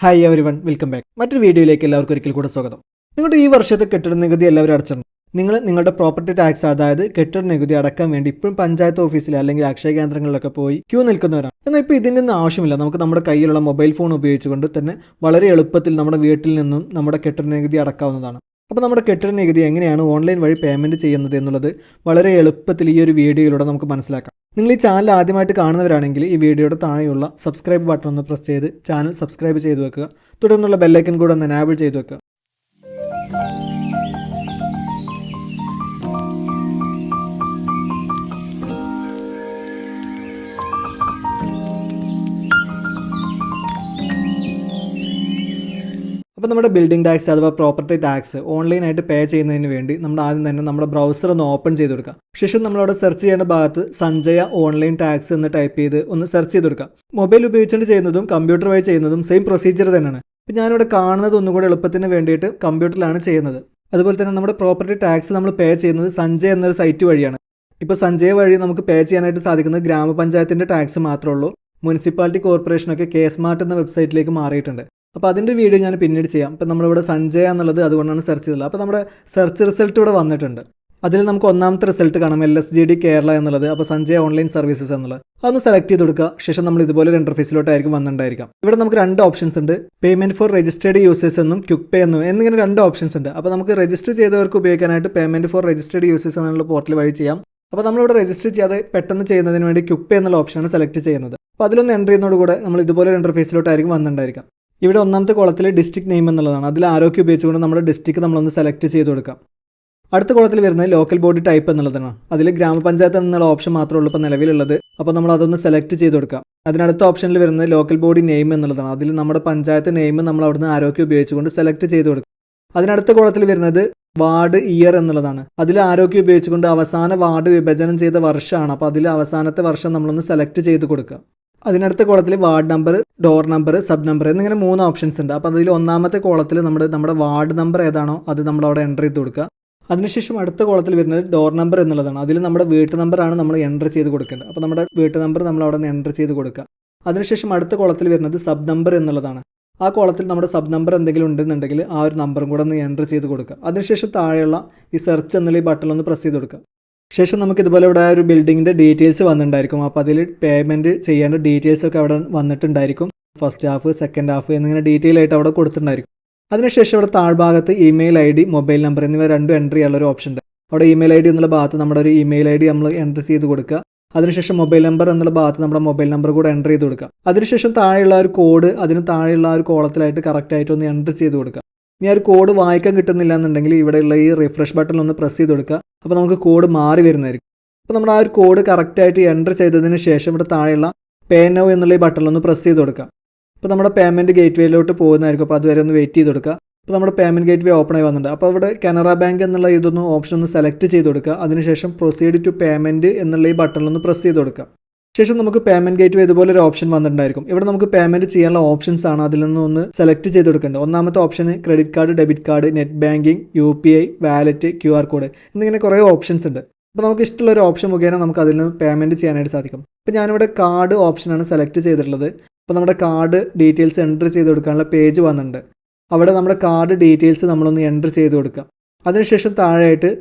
Hi everyone, welcome back. മറ്റൊരു വീഡിയോയിലേക്ക് എല്ലാവർക്കും ഒരിക്കൽ കൂടെ സ്വാഗതം. നിങ്ങളുടെ ഈ വർഷത്തെ കെട്ടിട നികുതി എല്ലാവരും അടച്ചിട്ടുണ്ട്. നിങ്ങൾ നിങ്ങളുടെ പ്രോപ്പർട്ടി ടാക്സ്, അതായത് കെട്ടിട നികുതി അടക്കാൻ വേണ്ടി ഇപ്പോഴും പഞ്ചായത്ത് ഓഫീസിൽ അല്ലെങ്കിൽ അക്ഷയ കേന്ദ്രങ്ങളിലൊക്കെ പോയി ക്യൂ നിൽക്കുന്നവരാണ്. എന്നാൽ ഇപ്പോൾ ഇതിൻ്റെ ഒന്നും ആവശ്യമില്ല. നമുക്ക് നമ്മുടെ കയ്യിലുള്ള മൊബൈൽ ഫോൺ ഉപയോഗിച്ചുകൊണ്ട് തന്നെ വളരെ എളുപ്പത്തിൽ നമ്മുടെ വീട്ടിൽ നിന്നും നമ്മുടെ കെട്ടിട നികുതി അടക്കാവുന്നതാണ്. അപ്പോൾ നമ്മുടെ കെട്ടിട നികുതി എങ്ങനെയാണ് ഓൺലൈൻ വഴി പേയ്മെൻറ്റ് ചെയ്യുന്നത് എന്നുള്ളത് വളരെ എളുപ്പത്തിൽ ഈ ഒരു വീഡിയോയിലൂടെ നമുക്ക് മനസ്സിലാക്കാം. നിങ്ങൾ ഈ ചാനൽ ആദ്യമായിട്ട് കാണുന്നവരാണെങ്കിൽ ഈ വീഡിയോയുടെ താഴെയുള്ള സബ്സ്ക്രൈബ് ബട്ടൺ ഒന്ന് പ്രസ് ചെയ്ത് ചാനൽ സബ്സ്ക്രൈബ് ചെയ്ത് വെക്കുക. തുടർന്നുള്ള ബെല്ലൈക്കൻ കൂടെ ഒന്ന് എനാബിൾ ചെയ്ത് വെക്കുക. അപ്പോൾ നമ്മുടെ ബിൽഡിംഗ് ടാക്സ് അഥവാ പ്രോപ്പർട്ടി ടാക്സ് ഓൺലൈനായിട്ട് പേ ചെയ്യുന്നതിന് വേണ്ടി നമ്മൾ ആദ്യം തന്നെ നമ്മുടെ ബ്രൗസർ ഒന്ന് ഓപ്പൺ ചെയ്ത് കൊടുക്കുക. ശേഷം നമ്മളവിടെ സെർച്ച് ചെയ്യേണ്ട ഭാഗത്ത് സഞ്ജയ ഓൺലൈൻ ടാക്സ് എന്ന് ടൈപ്പ് ചെയ്ത് ഒന്ന് സെർച്ച് ചെയ്ത് കൊടുക്കുക. മൊബൈൽ ഉപയോഗിച്ചുകൊണ്ട് ചെയ്യുന്നതും കമ്പ്യൂട്ടർ വഴി ചെയ്യുന്നതും സെയിം പ്രൊസീജിയർ തന്നെയാണ്. അപ്പോൾ ഞാനിവിടെ കാണുന്നത് ഒന്നുകൂടെ എളുപ്പത്തിന് വേണ്ടിയിട്ട് കമ്പ്യൂട്ടറിലാണ് ചെയ്യുന്നത്. അതുപോലെ തന്നെ നമ്മുടെ പ്രോപ്പർട്ടി ടാക്സ് നമ്മൾ പേ ചെയ്യുന്നത് സഞ്ജയ് എന്നൊരു സൈറ്റ് വഴിയാണ്. ഇപ്പോൾ സഞ്ജയ് വഴി നമുക്ക് പേ ചെയ്യാനായിട്ട് സാധിക്കുന്നത് ഗ്രാമപഞ്ചായത്തിൻ്റെ ടാക്സ് മാത്രമേ ഉള്ളൂ. മുനിസിപ്പാലിറ്റി കോർപ്പറേഷനൊക്കെ KSmart എന്ന വെബ്സൈറ്റിലേക്ക് മാറിയിട്ടുണ്ട്. അപ്പോൾ അതിൻ്റെ വീഡിയോ ഞാൻ പിന്നീട് ചെയ്യാം. അപ്പോൾ നമ്മളിവിടെ സഞ്ജയ എന്നുള്ളത് അതുകൊണ്ടാണ് സെർച്ച് ചെയ്തത്. അപ്പോൾ നമ്മുടെ സെർച്ച് റിസൾട്ട് ഇവിടെ വന്നിട്ടുണ്ട്. അതിൽ നമുക്ക് ഒന്നാമത്തെ റിസൾട്ട് കാണാം, LSGD കേരള എന്നുള്ളത്. അപ്പോൾ സഞ്ജയ ഓൺലൈൻ സർവീസസ് എന്നുള്ളത് അതൊന്ന് സെലക്ട് ചെയ്ത് കൊടുക്കുക. ശേഷം നമ്മൾ ഇതുപോലെ ഒരു ഇൻ്റർഫേസിലോട്ടായിരിക്കും വന്നിട്ടുണ്ടായിരിക്കാം. ഇവിടെ നമുക്ക് രണ്ട് ഓപ്ഷൻസ് ഉണ്ട്, പേയ്മെൻറ്റ് ഫോർ രജിസ്റ്റേർഡ് യൂസേഴ്സ് എന്നും ക്വിക്ക് പേ എന്നും എന്നിങ്ങനെ രണ്ട് ഓപ്ഷൻസ് ഉണ്ട്. അപ്പോൾ നമുക്ക് രജിസ്റ്റർ ചെയ്തവർക്ക് ഉപയോഗിക്കാനായിട്ട് പേയ്മെൻറ്റ് ഫോർ രജിസ്റ്റേർഡ് യൂസേഴ്സ് എന്നുള്ള പോർട്ടൽ വഴി ചെയ്യാം. അപ്പോൾ നമ്മളിവിടെ രജിസ്റ്റർ ചെയ്യാതെ പെട്ടെന്ന് ചെയ്യുന്നതിന് വേണ്ടി ക്വിക്ക് പേ എന്നുള്ള ഓപ്ഷനാണ് സെലക്ട് ചെയ്യുന്നത്. അപ്പോൾ അതിലൊന്ന് എൻ്റർ ചെയ്യുന്നതോടുകൂടെ നമ്മൾ ഇതുപോലെ ഒരു ഇൻ്റർഫേസിലോട്ടായിരിക്കും വന്നിട്ടുണ്ടായിരിക്കാം. ഇവിടെ ഒന്നാമത്തെ കോളത്തിൽ ഡിസ്ട്രിക്ട് നെയിം എന്നുള്ളതാണ്. അതിൽ ആരോഗ്യം ഉപയോഗിച്ചുകൊണ്ട് നമ്മുടെ ഡിസ്ട്രിക്ട് നമ്മളൊന്ന് സെലക്ട് ചെയ്ത് കൊടുക്കാം. അടുത്ത കോളത്തിൽ വരുന്നത് ലോക്കൽ ബോഡി ടൈപ്പ് എന്നുള്ളതാണ്. അതിൽ ഗ്രാമപഞ്ചായത്ത് എന്നുള്ള ഓപ്ഷൻ മാത്രമേ ഉള്ളൂ ഇപ്പോൾ നിലവിലുള്ളത്. അപ്പോൾ നമ്മൾ അതൊന്ന് സെലക്ട് ചെയ്ത് കൊടുക്കാം. അതിനടുത്ത ഓപ്ഷനിൽ വരുന്നത് ലോക്കൽ ബോഡി നെയിം എന്നുള്ളതാണ്. അതിൽ നമ്മുടെ പഞ്ചായത്ത് നെയിം നമ്മൾ അവിടുന്ന് ആരോഗ്യം ഉപയോഗിച്ചുകൊണ്ട് സെലക്ട് ചെയ്ത് കൊടുക്കാം. അതിനടുത്ത കോളത്തിൽ വരുന്നത് വാർഡ് ഇയർ എന്നുള്ളതാണ്. അതിൽ ആരോഗ്യം ഉപയോഗിച്ചുകൊണ്ട് അവസാന വാർഡ് വിഭജനം ചെയ്ത വർഷമാണ്. അപ്പോൾ അതിൽ അവസാനത്തെ വർഷം നമ്മളൊന്ന് സെലക്ട് ചെയ്ത് കൊടുക്കുക. അതിനടുത്ത കോളത്തിൽ ward number, door number, sub number എന്നിങ്ങനെ 3 ഓപ്ഷൻസ് ഉണ്ട്. അപ്പോൾ അതിൽ ഒന്നാമത്തെ കോളത്തിൽ നമ്മുടെ വാർഡ് നമ്പർ ഏതാണോ അത് നമ്മൾ അവിടെ എൻ്റർ ചെയ്ത് കൊടുക്കുക. അതിനുശേഷം അടുത്ത കോളത്തിൽ വരുന്നത് ഡോർ നമ്പർ എന്നുള്ളതാണ്. അതിൽ നമ്മുടെ വീട്ട് നമ്പറാണ് നമ്മൾ എൻ്റർ ചെയ്ത് കൊടുക്കേണ്ടത്. അപ്പോൾ നമ്മുടെ വീട്ട് നമ്പർ നമ്മൾ അവിടെ നിന്ന് എൻ്റർ ചെയ്ത് കൊടുക്കുക. അതിനുശേഷം അടുത്ത കോളത്തിൽ വരുന്നത് സബ് നമ്പർ എന്നുള്ളതാണ്. ആ കോളത്തിൽ നമ്മുടെ സബ് നമ്പർ എന്തെങ്കിലും ഉണ്ടെന്നുണ്ടെങ്കിൽ ആ ഒരു നമ്പറും കൂടെ ഒന്ന് എൻ്റർ ചെയ്ത് കൊടുക്കുക. അതിനുശേഷം താഴെയുള്ള ഈ സെർച്ച് എന്നുള്ള ഈ ബട്ടൺ ഒന്ന് പ്രസ് ചെയ്ത് കൊടുക്കുക. ശേഷം നമുക്ക് ഇതുപോലെ ഇവിടെ ഒരു ബിൽഡിങ്ങിൻ്റെ ഡീറ്റെയിൽസ് വന്നിട്ടുണ്ടായിരിക്കും. അപ്പോൾ അതിൽ പേയ്മെൻറ്റ് ചെയ്യേണ്ട ഡീറ്റെയിൽസ് ഒക്കെ അവിടെ വന്നിട്ടുണ്ടായിരിക്കും. ഫസ്റ്റ് ഹാഫ്, സെക്കൻഡ് ഹാഫ് എന്നിങ്ങനെ ഡീറ്റെയിൽ ആയിട്ട് അവിടെ കൊടുത്തിട്ടുണ്ടായിരിക്കും. അതിനുശേഷം ഇവിടെ താഴ്ഭാഗത്ത് ഇമെയിൽ ID, മൊബൈൽ നമ്പർ എന്നിവ രണ്ടും എൻ്റർ ചെയ്യാനുള്ള ഒരു ഓപ്ഷൻ ഉണ്ട്. അവിടെ ഇമെയിൽ ID എന്നുള്ള ഭാഗത്ത് നമ്മുടെ ഒരു ഇമെയിൽ ID നമ്മൾ എൻ്റർ ചെയ്ത് കൊടുക്കുക. അതിനുശേഷം മൊബൈൽ നമ്പർ എന്നുള്ള ഭാഗത്ത് നമ്മുടെ മൊബൈൽ നമ്പർ കൂടെ എൻ്റർ ചെയ്ത് കൊടുക്കുക. അതിനുശേഷം താഴെയുള്ള ഒരു കോഡ് അതിന് താഴെയുള്ള ഒരു കോളത്തിലായിട്ട് കറക്റ്റായിട്ട് ഒന്ന് എൻ്റർ ചെയ്ത് കൊടുക്കുക. ഇനി ആ ഒരു കോഡ് വായിക്കാൻ കിട്ടുന്നില്ല എന്നുണ്ടെങ്കിൽ ഇവിടെയുള്ള ഈ റിഫ്രഷ് ബട്ടൺ ഒന്ന് പ്രസ് ചെയ്ത് കൊടുക്കുക. അപ്പോൾ നമുക്ക് കോഡ് മാറി വരുന്നതായിരിക്കും. അപ്പോൾ നമ്മൾ ആ ഒരു കോഡ് കറക്റ്റായിട്ട് എൻ്റർ ചെയ്തതിന് ശേഷം ഇവിടെ താഴെയുള്ള പേ നൗ എന്നുള്ള ഈ ബട്ടണിലൊന്ന് പ്രസ് ചെയ്ത് കൊടുക്കുക. അപ്പോൾ നമ്മുടെ പേയ്മെൻറ്റ് ഗേറ്റ് വേയിലോട്ട് പോകുന്നതായിരിക്കും. അപ്പോൾ അതുവരെ ഒന്ന് വെയിറ്റ് ചെയ്ത് കൊടുക്കുക. അപ്പോൾ നമ്മുടെ പേയ്മെൻറ്റ് ഗേറ്റ് വേ ഓപ്പൺ ആയി വന്നിട്ടുണ്ട്. അപ്പോൾ ഇവിടെ കാനറ ബാങ്ക് എന്നുള്ള ഇതൊന്ന് ഓപ്ഷൻ ഒന്ന് സെലക്ട് ചെയ്ത് കൊടുക്കുക. അതിനുശേഷം പ്രൊസീഡ് ടു പേയ്മെൻറ്റ് എന്നുള്ള ഈ ബട്ടണിലൊന്ന് പ്രസ് ചെയ്ത് കൊടുക്കുക. ശേഷം നമുക്ക് പേയ്മെൻറ്റ് ഗേറ്റ് വേ ഇതുപോലെ ഒരു ഓപ്ഷൻ വന്നിട്ടുണ്ടായിരിക്കും. ഇവിടെ നമുക്ക് പേയ്മെൻറ്റ് ചെയ്യാനുള്ള ഓപ്ഷൻസ് ആണ് അതിൽ നിന്ന് ഒന്ന് സെലക്ട് ചെയ്ത് കൊടുക്കേണ്ടത്. ഒന്നാമത്തെ option credit card, debit card, net banking, UPI, wallet, QR code എന്നിങ്ങനെ കുറേ ഓപ്ഷൻസ് ഉണ്ട്. അപ്പോൾ നമുക്ക് ഇഷ്ടമുള്ള ഒരു ഓപ്ഷൻ മുഖേന നമുക്ക് അതിൽ നിന്ന് പേയ്മെൻറ്റ് ചെയ്യാനായിട്ട് സാധിക്കും. ഇപ്പോൾ ഞാനിവിടെ കാർഡ് ഓപ്ഷനാണ് സെലക്ട് ചെയ്തിട്ടുള്ളത്. അപ്പോൾ നമ്മുടെ കാർഡ് ഡീറ്റെയിൽസ് എൻ്റർ ചെയ്ത് കൊടുക്കാനുള്ള പേജ് വന്നിട്ടുണ്ട്. അവിടെ നമ്മുടെ കാർഡ് ഡീറ്റെയിൽസ് നമ്മളൊന്ന് എൻ്റർ ചെയ്ത് കൊടുക്കുക. അതിനുശേഷം താഴെയായിട്ട്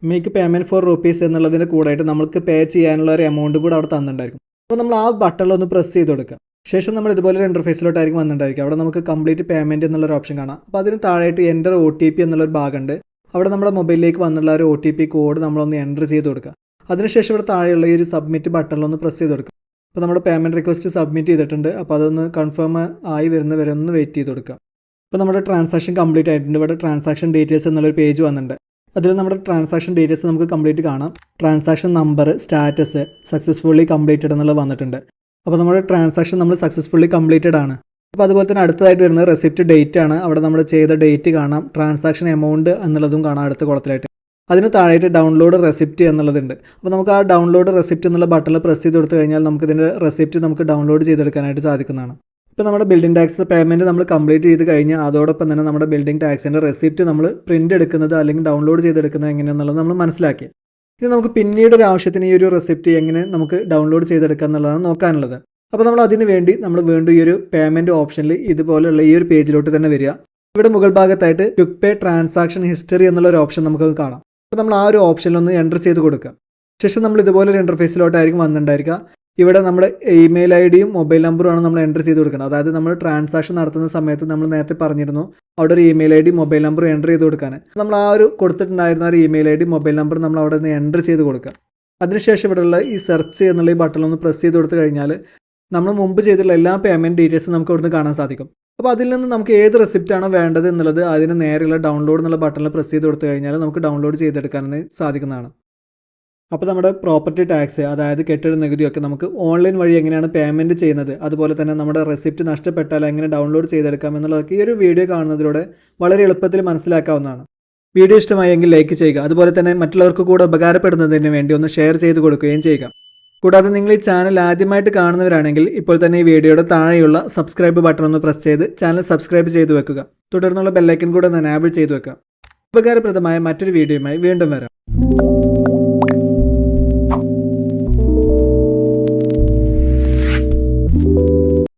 മേക്ക് പേയ്മെൻറ്റ് ഫോർ റുപ്പീസ് എന്നുള്ളതിൻ്റെ കൂടായിട്ട് നമുക്ക് പേ ചെയ്യാനുള്ള ഒരു എമൗണ്ട് കൂടെ അവിടെ തന്നിട്ടുണ്ടായിരിക്കും. അപ്പോൾ നമ്മൾ ആ ബട്ടണിലൊന്ന് പ്രസ് ചെയ്ത് കൊടുക്കുക. ശേഷം നമ്മൾ ഇതുപോലെ ഒരു ഇൻ്റർഫേസിലോട്ടായിരിക്കും വന്നിട്ടുണ്ടായിരിക്കും. അവിടെ നമുക്ക് കംപ്ലീറ്റ് പേയ്മെൻറ്റ് എന്നുള്ളൊരു ഓപ്ഷൻ കാണാം. അപ്പോൾ അതിന് താഴെയായിട്ട് എൻ്റർ OTP എന്നുള്ളൊരു ഭാഗമുണ്ട്. അവിടെ നമ്മുടെ മൊബൈലിലേക്ക് വന്നുള്ള ഒരു OTP കോഡ് നമ്മളൊന്ന് എൻ്റർ ചെയ്ത് കൊടുക്കുക. അതിനുശേഷം ഇവിടെ താഴെയുള്ള ഈ ഒരു സബ്മിറ്റ് ബട്ടണിലൊന്ന് പ്രസ് ചെയ്ത് കൊടുക്കുക. അപ്പോൾ നമ്മുടെ പേയ്മെൻറ്റ് റിക്വസ്റ്റ് സബ്മിറ്റ് ചെയ്തിട്ടുണ്ട്. അപ്പോൾ അതൊന്ന് കൺഫേം ആയി വരുന്നവരെ ഒന്ന് വെയിറ്റ് ചെയ്ത് കൊടുക്കുക. ഇപ്പോൾ നമ്മുടെ ട്രാൻസാക്ഷൻ കംപ്ലീറ്റ് ആയിട്ടുണ്ട്. ഇവിടെ ട്രാൻസാക്ഷൻ ഡീറ്റെയിൽസ് എന്നുള്ളൊരു പേജ് വന്നിട്ടുണ്ട്. അതിൽ നമ്മുടെ ട്രാൻസാക്ഷൻ ഡീറ്റെയിൽസ് നമുക്ക് കംപ്ലീറ്റ് കാണാം. Transaction number, status, successfully completed എന്നുള്ളത് വന്നിട്ടുണ്ട്. അപ്പോൾ നമ്മുടെ ട്രാൻസാക്ഷൻ നമ്മൾ സക്സസ്ഫുള്ളി കംപ്ലീറ്റഡ് ആണ്. അപ്പോൾ അതുപോലെ തന്നെ അടുത്തതായിട്ട് വരുന്നത് റെസിപ്റ്റ് ഡേറ്റ് ആണ്. അവിടെ നമ്മൾ ചെയ്ത ഡേറ്റ് കാണാം. ട്രാൻസാക്ഷൻ എമൗണ്ട് എന്നുള്ളതും കാണാം അടുത്ത കുളത്തിലായിട്ട്. അതിന് താഴെയായിട്ട് ഡൗൺലോഡ് റെസിപ്റ്റ് എന്നുള്ളതുണ്ട്. അപ്പോൾ നമുക്ക് ആ ഡൗൺലോഡ് റെസിപ്റ്റ് എന്നുള്ള ബട്ടണിൽ പ്രസ് ചെയ്ത് കൊടുത്തു കഴിഞ്ഞാൽ നമുക്ക് ഇതിൻ്റെ റെസിപ്റ്റ് നമുക്ക് ഡൗൺലോഡ് ചെയ്തെടുക്കാനായിട്ട് സാധിക്കുന്നതാണ്. ഇപ്പോൾ നമ്മുടെ ബിൽഡിംഗ് ടാക്സ് പേയ്മെൻറ്റ് നമ്മൾ കംപ്ലീറ്റ് ചെയ്ത് കഴിഞ്ഞാൽ അതോടൊപ്പം തന്നെ നമ്മുടെ ബിൽഡിംഗ് ടാക്സിൻ്റെ റെസിപ്റ്റ് നമ്മൾ പ്രിൻ്റ് എടുക്കുന്നത് അല്ലെങ്കിൽ ഡൗൺലോഡ് ചെയ്തെടുക്കുന്നത് എങ്ങനെയാണെന്നുള്ളത് നമ്മൾ മനസ്സിലാക്കി. ഇനി നമുക്ക് പിന്നീട് ഒരു ആവശ്യത്തിന് ഈ ഒരു റെസിപ്റ്റ് എങ്ങനെ നമുക്ക് ഡൗൺലോഡ് ചെയ്തെടുക്കുക എന്നുള്ളതാണ് നോക്കാനുള്ളത്. അപ്പോൾ നമ്മൾ അതിന് വേണ്ടി നമ്മൾ വീണ്ടും ഈ ഒരു പേയ്മെൻറ്റ് ഓപ്ഷനിൽ ഇതുപോലെയുള്ള ഈ ഒരു പേജിലോട്ട് തന്നെ വരിക. ഇവിടെ മുകൾ ഭാഗത്തായിട്ട് ക്വിക്ക് പേ ട്രാൻസാക്ഷൻ ഹിസ്റ്ററി എന്നുള്ള ഒരു ഓപ്ഷൻ നമുക്ക് കാണാം. അപ്പോൾ നമ്മൾ ആ ഒരു ഓപ്ഷനിലൊന്ന് എൻ്റർ ചെയ്ത് കൊടുക്കുക. ശേഷം നമ്മൾ ഇതുപോലൊരു ഇൻ്റർഫേസിലോട്ടായിരിക്കും വന്നിട്ടുണ്ടായിരിക്കുക. ഇവിടെ നമ്മുടെ ഇമെയിൽ ഐ ഡിയും മൊബൈൽ നമ്പറുമാണ് നമ്മൾ എൻ്റർ ചെയ്ത് കൊടുക്കുന്നത്. അതായത് നമ്മൾ ട്രാൻസാക്ഷൻ നടത്തുന്ന സമയത്ത് നമ്മൾ നേരത്തെ പറഞ്ഞിരുന്നു അവിടെ ഒരു email I D mobile number enter ചെയ്ത് കൊടുക്കാൻ. നമ്മൾ ആ ഒരു കൊടുത്തിട്ടുണ്ടായിരുന്ന ഒരു email I D mobile number നമ്മൾ അവിടെ നിന്ന് എൻ്റർ ചെയ്ത് കൊടുക്കുക. അതിനുശേഷം ഇവിടെയുള്ള ഈ സെർച്ച് എന്നുള്ള ഈ ബട്ടൺ ഒന്ന് പ്രസ് ചെയ്ത് കൊടുത്തു കഴിഞ്ഞാൽ നമ്മൾ മുമ്പ് ചെയ്തിട്ടുള്ള എല്ലാ പേയ്മെൻറ്റ് ഡീറ്റെയിൽസും നമുക്ക് ഇവിടുന്ന് കാണാൻ സാധിക്കും. അപ്പോൾ അതിൽ നിന്ന് നമുക്ക് ഏത് റെസിപ്റ്റാണോ വേണ്ടത് എന്നുള്ളത് അതിന് നേരെയുള്ള ഡൗൺലോഡ് എന്നുള്ള ബട്ടണിൽ പ്രസ് ചെയ്ത് കൊടുത്തു കഴിഞ്ഞാൽ നമുക്ക് ഡൗൺലോഡ് ചെയ്തെടുക്കാൻ സാധിക്കുന്നതാണ്. അപ്പോൾ നമ്മുടെ പ്രോപ്പർട്ടി ടാക്സ്, അതായത് കെട്ടിട നികുതിയൊക്കെ നമുക്ക് ഓൺലൈൻ വഴി എങ്ങനെയാണ് പേയ്മെൻറ്റ് ചെയ്യുന്നത്, അതുപോലെ തന്നെ നമ്മുടെ റെസിപ്റ്റ് നഷ്ടപ്പെട്ടാൽ എങ്ങനെ ഡൗൺലോഡ് ചെയ്തെടുക്കാം എന്നുള്ളതൊക്കെ ഈ ഒരു വീഡിയോ കാണുന്നതിലൂടെ വളരെ എളുപ്പത്തിൽ മനസ്സിലാക്കാവുന്നതാണ്. വീഡിയോ ഇഷ്ടമായെങ്കിൽ ലൈക്ക് ചെയ്യുക. അതുപോലെ തന്നെ മറ്റുള്ളവർക്ക് കൂടെ ഉപകാരപ്പെടുന്നതിന് വേണ്ടി ഒന്ന് ഷെയർ ചെയ്ത് കൊടുക്കുകയും ചെയ്യുക. കൂടാതെ നിങ്ങൾ ഈ ചാനൽ ആദ്യമായിട്ട് കാണുന്നവരാണെങ്കിൽ ഇപ്പോൾ തന്നെ ഈ വീഡിയോയുടെ താഴെയുള്ള സബ്സ്ക്രൈബ് ബട്ടൺ ഒന്ന് പ്രസ് ചെയ്ത് ചാനൽ സബ്സ്ക്രൈബ് ചെയ്ത് വെക്കുക. തുടർന്നുള്ള ബെല്ലൈക്കൻ കൂടെ ഒന്ന് എനാബിൾ ചെയ്ത് വെക്കുക. ഉപകാരപ്രദമായ മറ്റൊരു വീഡിയോയുമായി വീണ്ടും വരാം.